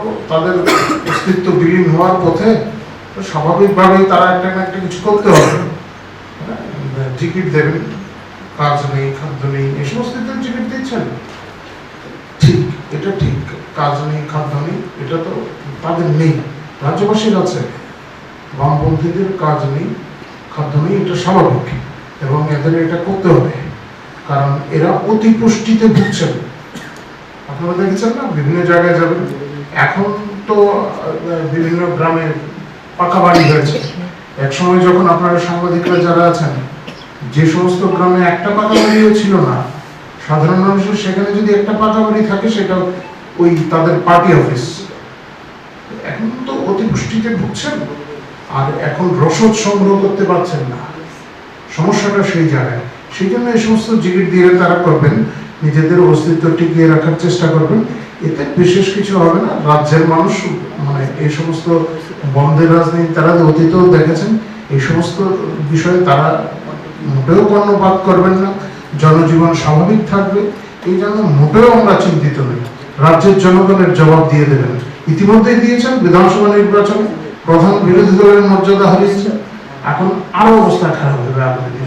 তো তাদের অস্তিত্ব বিলীন হওয়ার পথে, তো স্বাভাবিকভাবেই তারা একটা না একটা কিছু করতে হবে। টিকিট দেবেন, কাজ নেই, খাদ্য নেই, এই সমস্ত টিকিট দিচ্ছেন, ঠিক, এটা ঠিক, কাজ নেই, খাদ্য নেই, এটা তো তাদের নেই, রাজ্যবাসীর আছে। বামপন্থীদের কাজ নেই, খাদ্য নেই, এটা স্বাভাবিক, এবং এদের এটা করতে হবে, কারণ এরা অতিপুষ্টিতে ভুগছেন। আপনারা দেখেছেন না, বিভিন্ন জায়গায় যাবেন, এখন তো বিভিন্ন গ্রামে পাকা বাড়ি হয়েছে। এক সময় যখন আপনারা সাংবাদিকরা যারা আছেন, যে সমস্ত গ্রামে একটা পাকা বাড়িও ছিল না, সাধারণ মানুষের সেখানে যদি একটা পাকা বাড়ি থাকে, সেটা ওই তাদের পার্টি অফিস। এখন তো অতিপুষ্টিতে ভুগছেন, আর এখন রসদ সংগ্রহ করতে পারছেন না, সমস্যাটা সেই জায়গায়। সেই জন্য এই সমস্ত জিগির দিয়ে তারা করবেন, নিজেদের অস্তিত্ব টিকিয়ে রাখার চেষ্টা করবেন। এতে বিশেষ কিছু হবে না। রাজ্যের মানুষ মানে এই সমস্ত বন্ধের রাজনীতি তারা অতীতেও দেখেছেন, এই সমস্ত বিষয়ে তারা মোটেও কর্ণপাত করবেন না, জনজীবন স্বাভাবিক থাকবে, এই জন্য মোটেও আমরা চিন্তিত নই। রাজ্যের জনগণের জবাব দিয়ে দেবেন, ইতিমধ্যেই দিয়েছেন। বিধানসভা নির্বাচনে প্রধান বিরোধী দলের মর্যাদা হারিয়েছে, এখন আরো অবস্থা খারাপ হবে আগামী দিনে।